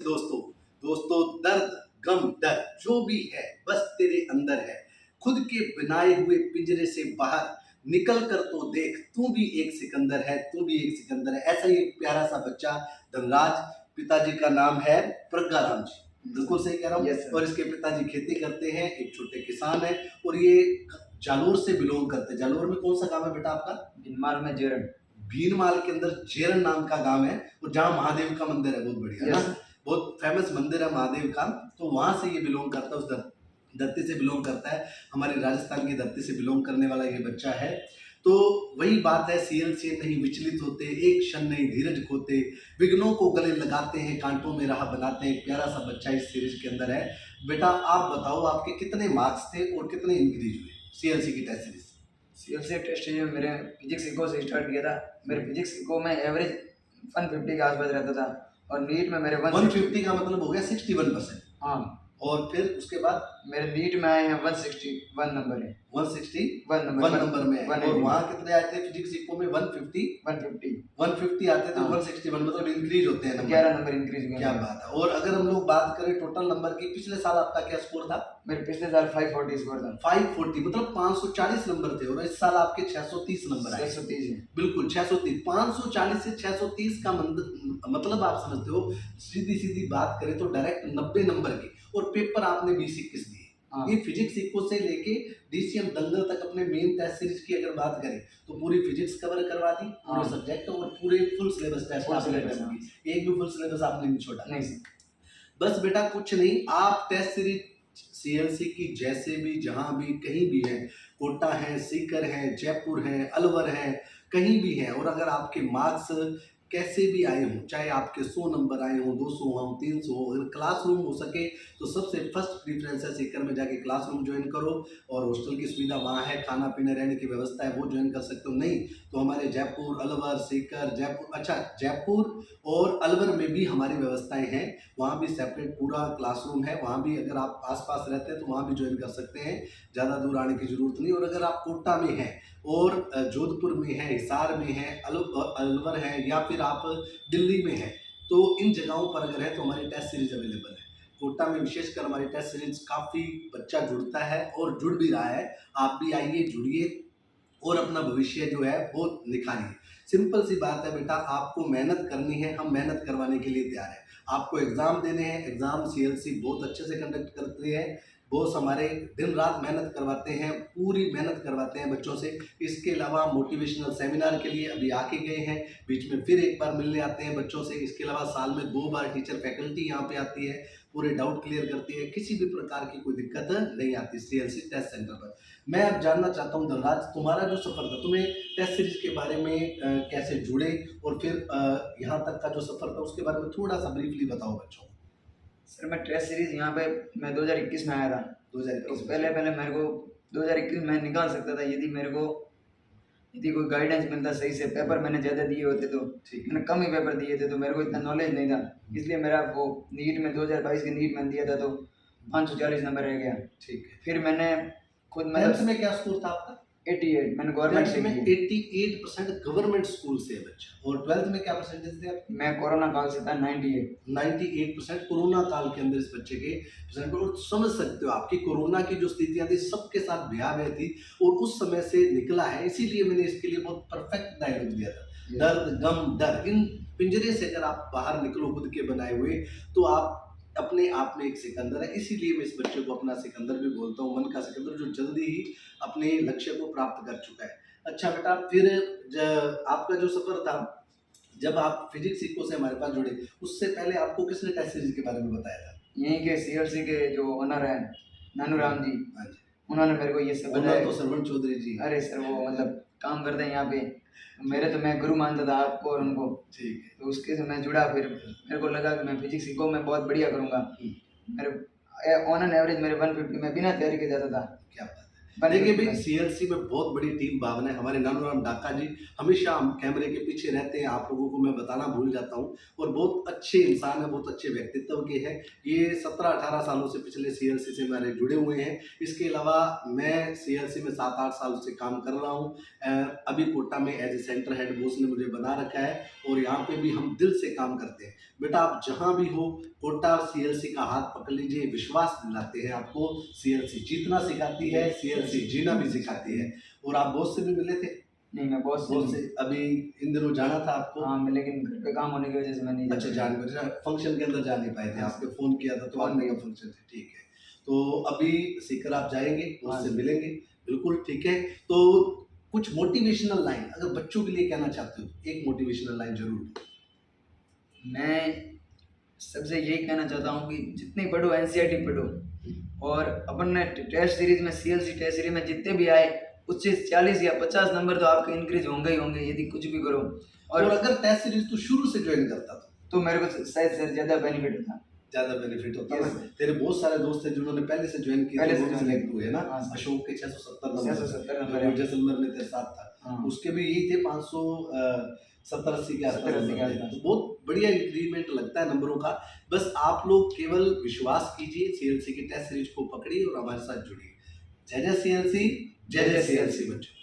दोस्तों। दोस्तों, दर्द, गम, डर जो भी है बस तेरे अंदर है। खुद के बनाए हुए पिंजरे से बाहर निकल कर तो देख, तू भी एक सिकंदर है, तू भी एक सिकंदर है। ऐसा ही एक प्यारा सा बच्चा धनराज, पिताजी का नाम है प्रज्ञाराम जी। बिल्कुल सही कह रहा हूँ। और इसके पिताजी खेती करते हैं, एक छोटे किसान है और ये जालोर से बिलोंग करते हैं। जालोर में कौन सा गांव है बेटा आपका? भीनमाल में जेरन। भीनमाल के अंदर जेरन नाम का गांव है और जहाँ महादेव का मंदिर है, बहुत बढ़िया ना, बहुत फेमस मंदिर है महादेव का। तो वहां से ये बिलोंग करता है, उस धरती से बिलोंग करता है। हमारे राजस्थान की धरती से बिलोंग करने वाला ये बच्चा है। तो वही बात है, सीएल से नहीं विचलित होते, एक क्षण नहीं धीरज खोते, विघ्नों को गले लगाते हैं, कांटों में राह बनाते हैं। एक प्यारा सा बच्चा इस सीरीज के अंदर है। बेटा आप बताओ, आपके कितने मार्क्स थे और कितने इंक्रीज हुए सीएलसी की test series? CLC test series में मेरे फिजिक्स इको से स्टार्ट किया था। मेरे फिजिक्स इको में एवरेज 150 के आसपास रहता था और नीट में मेरे 150 का मतलब हो गया 61%। हाँ, और फिर उसके बाद मेरे नीट में आए हैं 161 नंबर है। 161 नंबर में है। और वहाँ कितने आए थे फिजिक्स इको में? 150 150 आते थे। 161 मतलब इंक्रीज होते हैं, 11 नंबर इंक्रीज हुए। क्या बात है। और अगर हम लोग बात करें टोटल नंबर की, पिछले साल आपका क्या स्कोर था? मेरे पिछले साल 540 स्कोर था। 540 मतलब 540 नंबर थे और इस साल आपके 630 नंबर आए। 630 बिल्कुल 630। 540 से 630 का मतलब आप समझते हो। सीधी सीधी बात करें तो डायरेक्ट 90 नंबर की, और पेपर आपने 20-21 दिए। ये फिजिक्स इको से लेके डीसीएम दंगल तक अपने मेन टेस्ट सीरीज की अगर बात करें तो पूरी फिजिक्स कवर करवा दी, पूरे सब्जेक्ट और पूरे फुल सिलेबस टेस्ट आपने करवा दी। एक भी फुल सिलेबस आपने नहीं छोड़ा। नहीं, बस बेटा कुछ नहीं, आप टेस्ट सीरीज सीएलसी की जैसे भी जहां भी कहीं भी है, कोटा है, सीकर है, जयपुर है, अलवर है, कहीं भी है, और अगर आपके मार्क्स कैसे भी आए हों, चाहे आपके 100 नंबर आए हों, 200 हों, 300 हो, अगर क्लासरूम हो सके तो सबसे फर्स्ट प्रीफरेंस है सीकर में जाके क्लासरूम ज्वाइन करो। और हॉस्टल की सुविधा वहाँ है, खाना पीने रहने की व्यवस्था है, वो ज्वाइन कर सकते हो। नहीं तो हमारे जयपुर, अलवर, सीकर, जयपुर, अच्छा जयपुर और अलवर में भी हमारी व्यवस्थाएं हैं। वहाँ भी सेपरेट पूरा क्लासरूम है, वहाँ भी अगर आप आसपास रहते हैं तो वहाँ भी ज्वाइन कर सकते हैं, ज़्यादा दूर आने की ज़रूरत नहीं। और अगर आप कोटा में हैं और जोधपुर में है, हिसार में है, अलवर है, या फिर आप दिल्ली में हैं, तो इन जगहों पर अगर है तो हमारी टेस्ट सीरीज अवेलेबल है। कोटा में विशेषकर हमारी टेस्ट सीरीज काफ़ी बच्चा जुड़ता है और जुड़ भी रहा है। आप भी आइए, जुड़िए और अपना भविष्य जो है वो निखारिए। सिंपल सी बात है बेटा, आपको मेहनत करनी है, हम मेहनत करवाने के लिए तैयार हैं। आपको एग्ज़ाम देने हैं, एग्ज़ाम सीएलसी बहुत अच्छे से कंडक्ट करती है। बॉस हमारे दिन रात मेहनत करवाते हैं, पूरी मेहनत करवाते हैं बच्चों से। इसके अलावा मोटिवेशनल सेमिनार के लिए अभी आके गए हैं, बीच में फिर एक बार मिलने आते हैं बच्चों से। इसके अलावा साल में 2 बार टीचर फैकल्टी यहाँ पे आती है, पूरे डाउट क्लियर करती है, किसी भी प्रकार की कोई दिक्कत नहीं आती सीएलसी टेस्ट सेंटर पर। मैं अब जानना चाहता हूँ धनराज, तुम्हारा जो सफ़र था, तुम्हें टेस्ट सीरीज के बारे में कैसे जुड़े और फिर यहाँ तक का जो सफ़र था उसके बारे में थोड़ा सा ब्रीफली बताओ बच्चों को। सर मैं टेस्ट सीरीज यहाँ पे मैं 2021 में आया था। 2021 पहले मेरे को 2021 में निकाल सकता था यदि मेरे को कोई गाइडेंस मिलता सही से। पेपर मैंने ज़्यादा दिए होते तो मैंने कम ही पेपर दिए थे, तो मेरे को इतना नॉलेज नहीं था, इसलिए मेरा वो नीट में 2022 के नीट में दिया था तो 540 नंबर रह गया। ठीक है। फिर मैंने खुद मतलब में क्या स्कोर था आपका? 88। मैंने गवर्नमेंट से 88% गवर्नमेंट स्कूल से है बच्चा। और 12th में क्या परसेंटेज थे आपके? मैं कोरोना काल से था 98% कोरोना काल के अंदर इस बच्चे के परसेंट। और समझ सकते हो आपकी कोरोना की जो स्थितियां थी सबके साथ भयावह थी और उस समय से निकला है। इसीलिए मैंने इसके लिए बहुत परफेक्ट डायलॉग दिया था, दर्द, गम, डर, इन पिंजरे से अगर आप बाहर निकलो खुद के बनाए हुए तो आप अपने आप में एक सिकंदर है। इसीलिए मैं इस बच्चे को अपना सिकंदर भी बोलता हूँ, मन का सिकंदर, जो जल्दी ही अपने लक्ष्य को प्राप्त कर चुका है। अच्छा बेटा, फिर आपका जो सफर था, जब आप फिजिक्स इको से हमारे पास जुड़े, उससे पहले आपको किसने टेस्ट सीरीज के बारे में बताया था? यहीं के सीएलसी के जो ओनर है नानू राम जी, हाँ जी, उन्होंने मेरे को ये सब बताया। तो सरवण चौधरी जी, अरे सर वो मतलब काम करते हैं यहाँ पे, मैं गुरु मानता था आपको और उनको। ठीक है। तो उसके से मैं जुड़ा, फिर मेरे को लगा कि मैं फिजिक्स इको में बहुत बढ़िया करूँगा। मेरे ऑन एन एवरेज मेरे 150 में बिना तैयारी के जाता था। क्या बात है। देखिए भाई, सीएलसी में बहुत बड़ी टीम भावना है। हमारे नानूराम डाका जी हमेशा हम कैमरे के पीछे रहते हैं, आप लोगों को मैं बताना भूल जाता हूँ, और बहुत अच्छे इंसान है, बहुत अच्छे व्यक्तित्व के हैं। ये 17-18 सालों से पिछले सीएलसी से हमारे जुड़े हुए हैं। इसके अलावा मैं सीएलसी में 7-8 साल से काम कर रहा हूँ। अभी कोटा में as a centre head boss ने मुझे बना रखा है और यहाँ पे भी हम दिल से काम करते हैं। बेटा आप जहां भी हो, कोटा सीएलसी का हाथ पकड़ लीजिए, विश्वास दिलाते हैं आपको। सीएलसी जीतना सिखाती है, सीएलसी जीना भी सिखाती है। और आप बॉस से भी मिले थे? नहीं, मैं बॉस बॉस से अभी इन दिनों जाना था आपको? हाँ, लेकिन घर पे काम होने की वजह से मैं नहीं जा अच्छा, पाया। फंक्शन के अंदर जा नहीं पाए थे, हाँ। आपने फोन किया था तो फोन आपने किया। का फंक्शन थे, ठीक है। तो अभी सीकर आप जाएंगे, हाँ उससे जी। मिलेंगे, बिल्कुल ठीक है। तो कुछ मोटिवेशनल लाइन अगर बच्चों के लिए कहना चाहते हो, एक मोटिवेशनल लाइन जरूर। मैं सबसे यही कहना चाहता हूँ कि जितनी पढ़ो एनसीईआरटी पढ़ो, और अपन ने टेस्ट सीरीज में सीएलसी टेस्ट सीरीज में जितने भी आए उससे 40 या 50 नंबर तो आपके इंक्रीज होंगे ही होंगे यदि कुछ भी करो। और और अगर टेस्ट सीरीज तू शुरू से ज्वाइन करता तो मेरे को शायद से ज़्यादा बेनिफिट होता। ज्यादा बेनिफिट होता Yes, ना। sir. तेरे बहुत सारे दोस्त हैं जिन्होंने पहले से ज्वाइन किया, पहले थे, से वो भी join select किया। हुए ना। हाँ, sir. अशोक के 670 नंबर 670 नंबर जो है। जैसलमेर में तेरे साथ था, हाँ। उसके भी यही थे 570-80 के आसपास 70-80 के नंबर थे। आसपास। तो बहुत बढ़िया इंक्रीमेंट लगता है नंबरों का। बस आप लोग केवल विश्वास कीजिए, सीएलसी की टेस्ट सीरीज को पकड़िए और हमारे साथ जुड़िए। जय जय सीएलसी, जय जय सीएलसी बच्चों।